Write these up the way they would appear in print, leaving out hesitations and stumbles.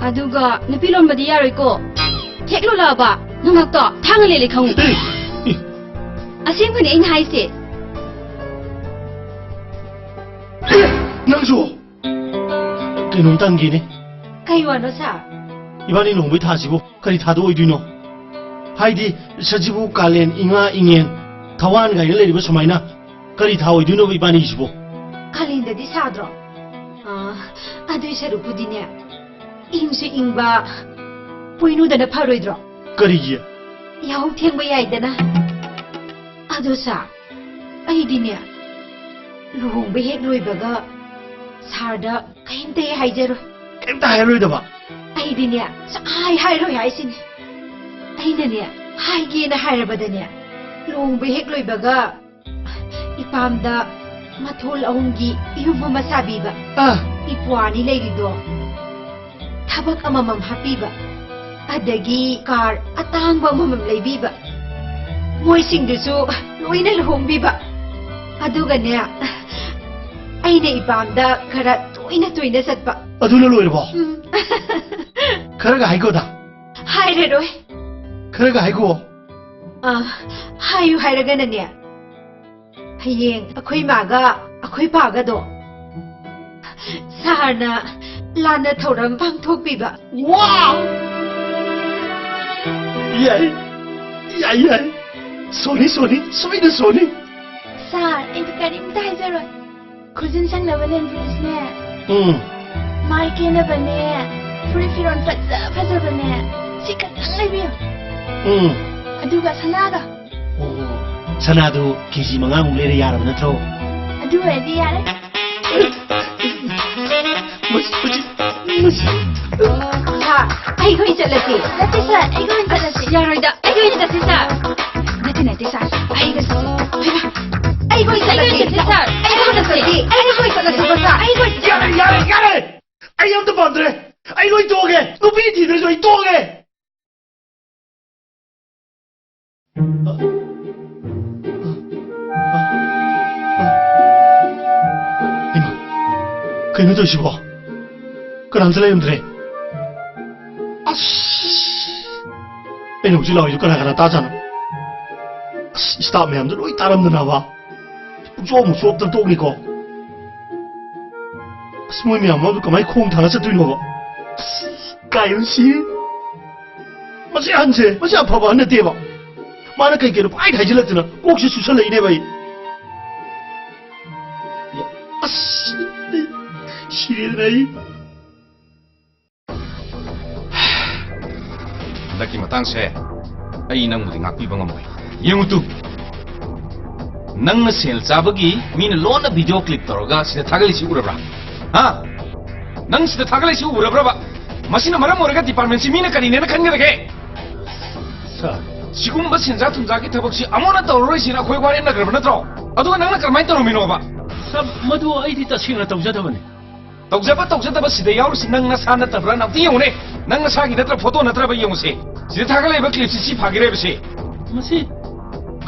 아두가 느필론 마디야로이고 책로라봐 너막도 탕을레리 강우 아생분이 잉 하이시 낭수 그놈 당기네 가이와노 사 이번에 놈이 타시고 그리 타도 오이디노 하이디 서지부 갈렌 잉아 잉엔 타완 가이를 내리고 소마이나 그리 타 오이디노 이번에 이시고 칼린데디 사드로 아두이 세루푸디네 잉수 잉바 보이누다나 파로이드로 그리기에 야호 탱바 야이다나 아두사 아이디네 루홍베 헥 로이바가 사르다 카임테 하이제로 깸다 해로이다봐 아이디네 하이로이 하이시네 아이나네 하이기나 하이라바다네 루홍베 헥 로이바가 이밤다 마톨 아웅기 이유부 마사비바 이쁘아니 레이리도 타박 아마맘 하피바 아다기 car अतांगबा ममम लेबिबा मोइसिंगदुसु लोइना लहोंबिबा अदुगने आइने इपामदा खरा तोइना सत्पा अदुना लोइरबो Kharga हाइकोदा हाइरेरोय Kharga haiku Hayu हाइरगनने हयेंग अखोइ मागा अखोइ पागादो सारना लाना थौरम पांथोकबिबा वाव 야이 소니 소이드 소니 Sir, ito karimta hay zero. Kuzin sang nabalan dresne. Marke na bane. Purifiron faza bane. Sikat ang labiyo. Aduga sanada. sanado keji mangang lere yarab natro Aduga di yare. 사 아이고 이절라지 Dati sir, ikaw ang talasi. 야로이다 아이고 이절라지 사 Dati sir. 아이고 아이고 이절라지 사 아이고 이절라지 아이고 이절라지 사 아이고 야래 아이 엄도 반드레 아이고 이 도게 누비 디들 저이 도게 이마 그녀 저시고 그 남자라 힘들에 애는 혹시 나오지 거나 따잖아 스탑 매함들 왜 따라없는 나와 좀 수업들 똥이고 스모이 매함도 그만이 콩 달아서 들는 거 가연씨 마치 한제 마치 아파봐 안 대봐 마나 그게로 빠이 가질렀잖아 혹시 수설래 이네 봐이 시리라이 Daki matangse ai nang mudi ngakpi banga moi yengutu nang na sel chabagi min lona video clip toroga sida thagali si urabra ha nang sida thagali si urabra ba masina maram oraga department si mina kani ne na khanga rage 사 sigum ba senja tumja ki thabak si amona toroi sina khoi gware na garba na tro aduga nang na karmai toro mino ba 사 मधु 아이디 따시나 तौजदबने tawjaba sida yaursi nang na sana tabra na ti yone nang na sagi natra photo natra ba yongse sida thagali ba clip si phagire bse मसी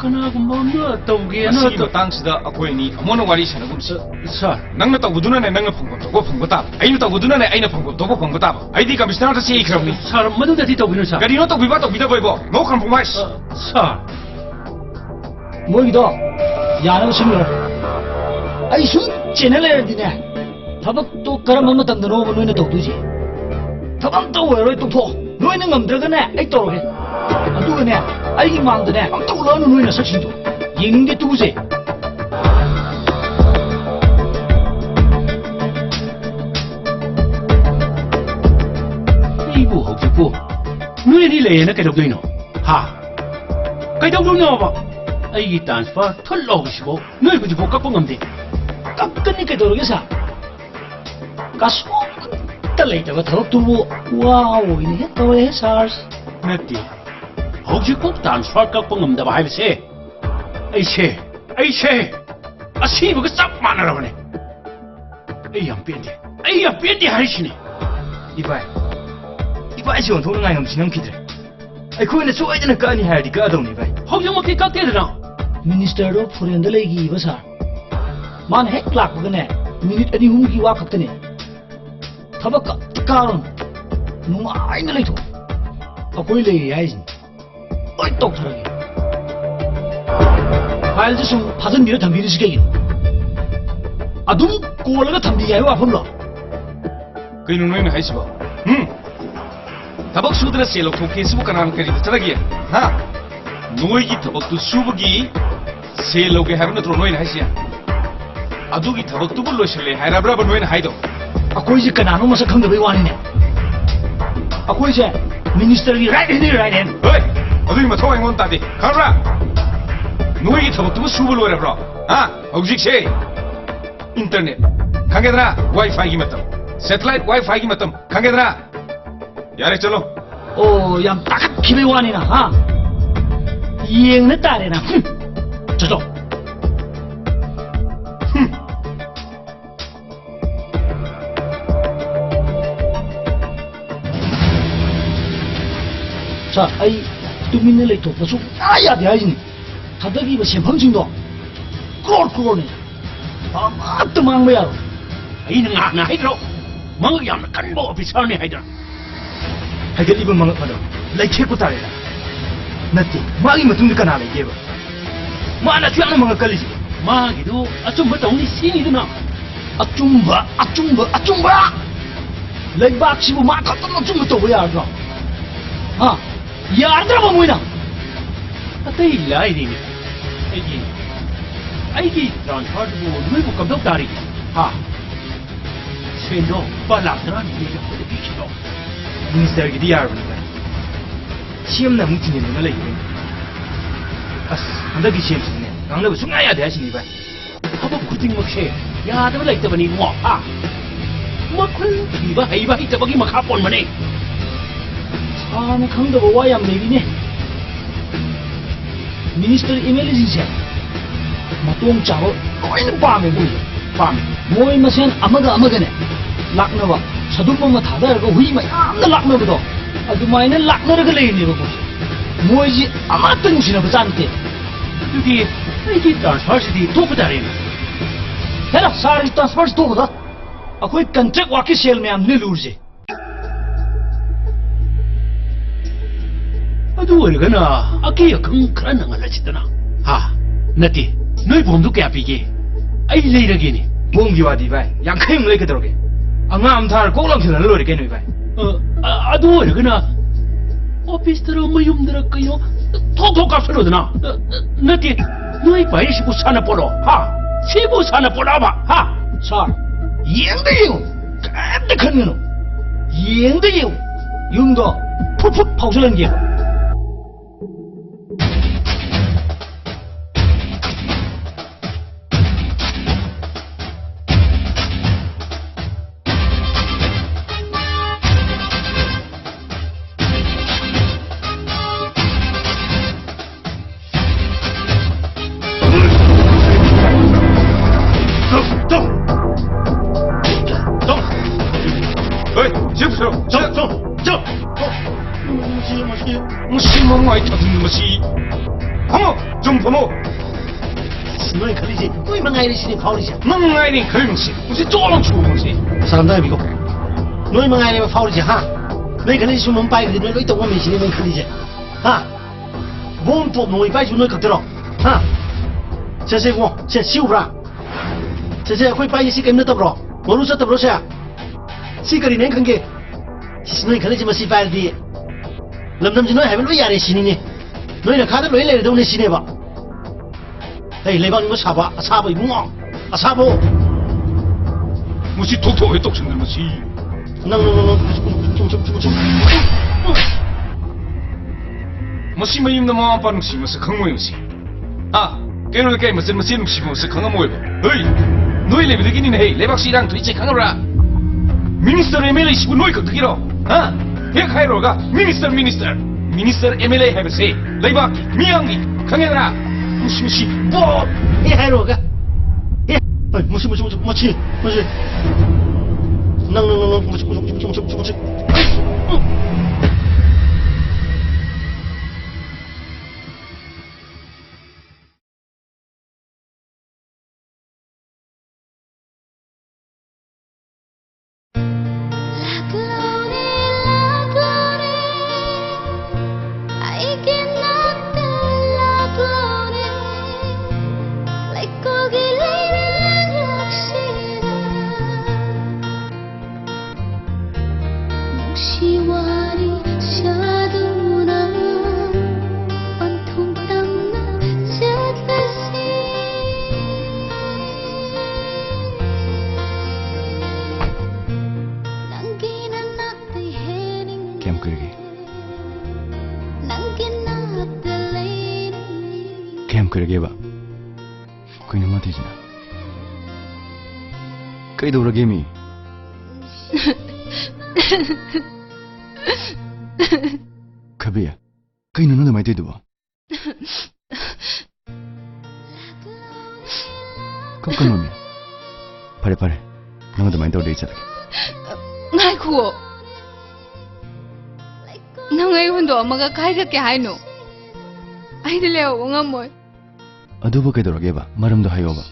कनागुम्बा न तौगे न to tang sida akoi ni amona wari sana gumsi 사 nang na tawuduna ne nang na phangko ta ainu tawuduna ne aina phangko ta aidi commissioner ta sei khrabni 사 मधुदति तौबिनु 사 gari no to bida boibo no compromise 사 뭐기도 야는 심으라 아이 숨 제네레디네 타박도 그럼 맞다 너무 너네 도두지 타박도 왜로 또 너희는 남들거네 아이 또로게 아두거네 아이기 망드네 또 너는 너희는 석신도 잉게 두세 이거 혹시고 너희들이 레이는 계속되노 하 계속되노 봐 아이기 트랜스퍼 털러오시고 너희 그지 못 갖고 감대 깎으니까 도르게사 가수 딸레이다가 더럽두고 와우 이네 또해 사르스 맵디 혹시 꼭 단수할 깎고 감다 봐 하이세 아이세 아시부가 싹 많아라 보네 에이양 뺀디 하시네 이봐이 시원 도는 아이 넘치는 피들 아이 그거는 쏘아지는 까니 해야지 까동니 바이 혹시 먹기 깎대더라 미니스터로 포렌드 레기 이버사 만 핵 락거네 미닛 아니 훔기 와 깎더네 타박까 까론 누가이나 레이토 아코이 레이 야이진 어이 똑තර하게 파일즈 좀 받은 미래 담비를 시켜기로 아둠 꼬라가 담비가 해와 폼라 그이는 너희는 하이시바 더벅 수드라 셀로 토케스부 까나는 까지 붙여라기야 하 너희기 더벅도 수부기 셀로게 하면 너희는 너희는 하이시야 아두기 더벅도 불러 실래 하이라브라브 너희는 하이도 아코이 지 까나노 마사 강더베 와니네 아코이 지 미니스터기 라이트 핸드 라이트 핸드 어이 어두기 뭐 통화해 못 따디 가라 너희기 더벅도 수불로 해라 아 억직세 인터넷 강게드나 와이파이기 맞다 세틀라이트 와이파이기 맞다 강게드나 야래 쩔로 양 딱 기베 와니나 하 이행네 딸이나 저저 자, 아이 뚜민네 레이토 버수 아야 대야진 다더기 뭐 셈펌징도 꼴꼴네 아무것도 망매야 이는 나 하이드로 망을 양나 간보 오피서니 하이드로 하이들 입은 망을 받아 레이체고 따래라 나티 마기 맞춤도 까나 레이게 봐 마나 쥐하는 망을 깔리지 마기도 아좀바 동리 신이드나 아좀바 레이박시부 마 갖다 좀 또야 알아 아 야르드라 뭐이나 아따이 라이디니 아이기 트랜스퍼트부 누이부 감독다리 하 셀로 발락드란 얘기가 어디기시도 미니스터기 디아르니까 시험나 뭉치는 누나 레이게 아스 한다기 시험시네 강나부 숭아야 대하시니 봐 하복 구딩 먹세 야드바 레이터바니 뭐하 뭐큰 비바 헤이바 히터바기 막하본 마네 아나 강더바 와얌 레비네 미니스터 이멜리진세 마똥 짜고 거의는 밤에 밤에 모이 마센 아마가네 락나바 사두mam마 다다르고 후이마 얌나 락나보도 아두마이네 락나르가 레이니고 모이지 아마뜬 지나바 짠테 여기 이게 트랜스퍼시티 토프다리나 해라 사리 트랜스퍼시 토프다 아코이 컨트랙 와키 셀 매암 늘루르지 아두 월가나 아기야 컹크란 나갈라지더나 하 나티 너희 봄도 깨비게 아이 레이라기니 봄기 와디 봐 양카임 레이게 들어게 앙암 탈 꼬랑치는 로리게 누이 봐 아두 월가나 오피스트로 무용들었고요 톡톡 값으로드나 나티 너희 바이 시부 사나 보러 하 시부 사나 보라봐 하사 이행대요 깜짝 큰 거노 이행대요 용도 푹푹 파우슬한 게 무시멍마이 터진 것이 좀 보모 너희 걸리지 너희 망아이리 시니 파울이지 멍마이는 그런지 무슨 쪼랑 추고 뭐지 사람들 이거 너희 망아이리 파울이지 하 너희 걸리지 숨은 빠이거든 너희 또 보면 시니 너희 걸리지 몸 너희 빠이 주 너희 걷들어这些我这修不啦这些会빠이 시 게임 넣다 bro我录셨다 bro 샤 시거리 냉큰 게 너희 걸리지 뭐 시발디 럼덤지 너희 하면 왜 야래 시니니 너희는 카드 왜 내려 동네 시내 봐 에이 레방 이거 사봐 이거 사보 무시 톡톡 왜 똑친들 무시 무시 뭐 입는 뭐 아빠는 시 무슨 강모임 시 깨는 게 무슨 시 무슨 강한 모임 어이 너희 레벨이긴 해 레박시랑 도대체 강하라 미니스터 에밀리 시부 너희 그 그기로 야 카이로가 미니스터 MLA 해보세 레박 미양기 강해라 무시 뭐 이 하이로가 예 무시 낭 무시 ꯅꯨꯡꯁꯤꯋꯥꯔꯤ ꯁꯥꯗꯨꯅ ꯄꯟꯊꯨꯡ ꯇꯝꯅ ꯆꯠꯂꯁꯤ ꯅꯪꯒꯤ ꯅꯅꯥꯛꯇ ꯍꯦꯟꯅꯤꯡꯉꯦ ꯀꯌꯥꯝ ꯀꯨꯏꯔꯒꯦ ꯅꯪꯒꯤ ꯅꯥꯛꯇ ꯂꯩꯅꯤꯡꯉꯦ ꯀꯌꯥꯝ ꯀꯨꯏꯔꯒꯦꯕ ꯀꯩꯅꯣ ꯃꯥꯊꯤꯁꯤꯅ ꯀꯩꯗꯧꯔꯒꯦ ꯃꯤ ꯈꯕꯤ ꯀꯩꯅꯣ ꯅꯪ ꯑꯗꯨꯃꯥꯏꯅ ꯇꯧꯔꯤꯗꯨꯕꯣ ꯀꯞꯀꯅꯣ ꯃꯤ ꯐꯔꯦ ꯐꯔꯦ ꯅꯪ ꯑꯗꯨꯃꯥꯏꯅ ꯇꯧꯔꯗꯤ ꯑꯩ ꯆꯠꯂꯒꯦ ꯉꯥꯏꯈꯨꯑꯣ ꯅꯪ ꯑꯩ ꯍꯨꯟꯗꯣꯛꯑꯝꯃꯒ ꯀꯥꯏ ꯆꯠꯀꯦ ꯍꯥꯏꯅꯣ ꯑꯩꯗꯤ ꯂꯩꯍꯧꯕ ꯉꯝꯃꯣꯏ ꯑꯗꯨꯕꯨ ꯀꯩꯗꯧꯔꯒꯦꯕ ꯃꯔꯝꯗꯣ ꯍꯥꯏꯌꯣꯕ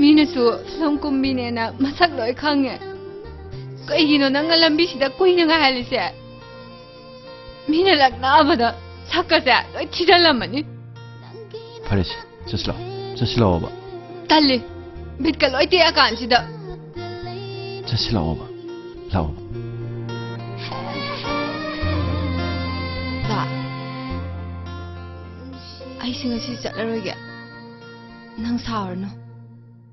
ꯃꯤꯅꯁꯨ ꯐꯤꯂꯝ ꯀꯨꯝꯕꯤꯅꯦꯅ ꯃꯁꯛ ꯂꯣꯏ ꯈꯪꯉꯦ ꯀꯩꯒꯤꯅꯣ ꯅꯪꯅ ꯂꯝꯕꯤꯁꯤꯗ ꯀꯨꯏꯅ ꯉꯥꯏꯍꯜꯂꯤꯁꯦ ꯃꯤꯅ ꯂꯛꯅꯕꯗ ꯁꯛꯀꯁꯦ ꯂꯣꯏ ꯊꯤꯖꯤꯜꯂꯝꯃꯅꯤ ꯐꯔꯦꯁꯦ ꯆꯠꯁꯤ ꯂꯥꯛꯑꯣꯕ ꯇꯜꯂꯤ ꯕꯤꯠꯀ ꯂꯣꯏ ꯇꯦꯛꯑꯀꯥꯟꯁꯤꯗ ꯆꯠꯁꯤ ꯂꯥꯛꯑꯣꯕ ꯂꯥꯛꯑꯣꯕ ꯕꯥ ꯑꯩꯁꯤ ꯉꯁꯤ ꯆꯠꯂꯔꯣꯏꯒꯦ ꯅꯪ ꯁꯥꯎꯔꯅꯨ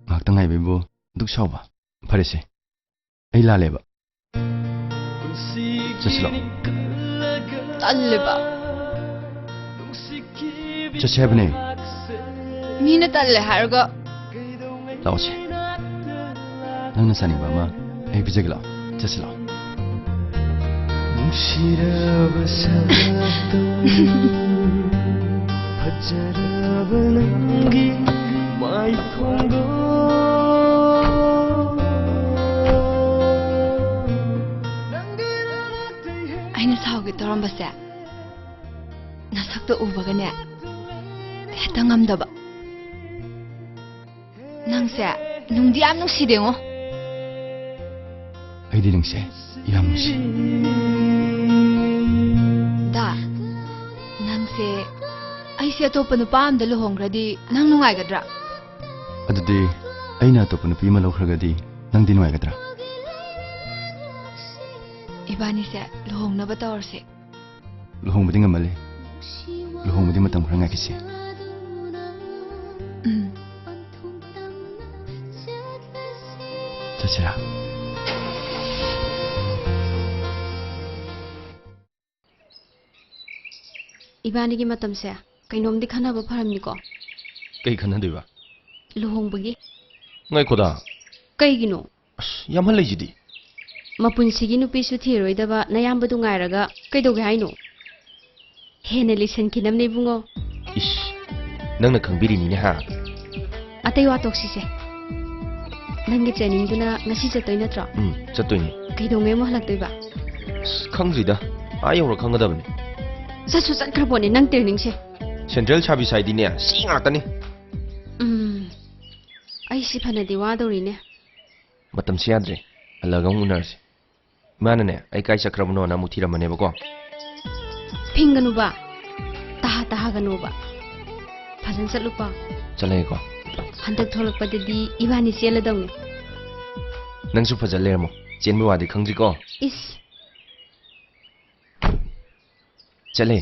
ꯉꯥꯏꯍꯥꯛꯇꯪ ꯉꯥꯏꯕꯩꯕꯨ ꯗꯨꯛ ꯁꯥꯎꯕ ꯐꯔꯦꯁꯦ ꯑꯩ ꯂꯥꯜꯂꯦꯕ ꯆꯠꯁꯤ ꯂꯥꯛꯑꯣ ꯇꯜꯂꯦꯕ ꯆꯠꯁꯤ ꯍꯥꯏꯕꯅꯦ ꯃꯤꯅ ꯇꯜꯂꯦ ꯍꯥꯏꯔꯒ ꯂꯥꯛꯑꯣꯁꯦ ꯅꯪꯅ ꯆꯥꯅꯤꯡꯕ ꯑꯃ ꯑꯩ ꯄꯤꯖꯒꯦ ꯂꯥꯛꯑꯣ ꯆꯠꯁꯤ ꯂꯥꯛꯑꯣ ꯅꯨꯡꯁꯤꯔꯕ ꯁꯛꯇꯝ ꯐꯖꯔꯕ ꯅꯪꯒꯤ ꯃꯥꯏꯊꯣꯡꯗꯣ ꯑꯩꯅ ꯁꯥꯎꯒꯦ ꯇꯧꯔꯝꯕꯁꯦ ꯅꯁꯛꯇꯣ ꯎꯕꯒꯅꯦ ꯍꯦꯛꯇ ꯉꯝꯗꯕ ꯅꯪꯁꯦ ꯅꯨꯡꯗꯤ ꯌꯥꯝ ꯅꯨꯡꯁꯤꯗꯦꯉꯣ ꯑꯩꯗꯤ ꯅꯪꯁꯦ ꯌꯥꯝ ꯅꯨꯡꯁꯤ ꯗꯥ ꯅꯪꯁꯦ ꯑꯩꯁꯦ ꯑꯇꯣꯞꯄ ꯅꯨꯄꯥ ꯑꯃꯗ ꯂꯨꯍꯣꯡꯈ꯭ꯔꯗꯤ ꯅꯪ ꯅꯨꯡꯉꯥꯏꯒꯗ꯭ꯔꯥ ꯑꯗꯨꯗꯤ ꯑꯩꯅ ꯑꯇꯣꯞꯄ ꯅꯨꯄꯤ ꯑꯃ ꯂꯧꯈ꯭ꯔꯒꯗꯤ ꯅꯪꯗꯤ ꯅꯨꯡꯉꯥꯏꯒꯗ꯭ꯔꯥ 이반이세 루홍나바 떠올세 루홍부디 ngầm 말래 루홍부디 matam khara ngakisi 자치라 이반이기 마tamse kainomdi khanaba pharamniko kei khanadeba luhongbagi ngai khoda kaigino yamhal leijidi mapunsigi nupisu thiroidaba nayambadu ngairaga kaidoge haino hene listen kinamne bungo ish nangna khangbiri ni ha atay wa toksise nangi training duna ngasi chatoi natra chatoi ni kaidonge mo halaktoiba khangrida ayora khangadabani sasu satkrabone nang training se central chabi side ni si ngatani ai si phanadi wa dorine matam se yadre alaga unarse manane ai kai chakrabno na muthira mane bako pinganuba taha ganuba phajan chatlupa chalai ko handak tholakpadadi ibani cheladam nangsu phajal lermo chenmi wadi khangji ko is chale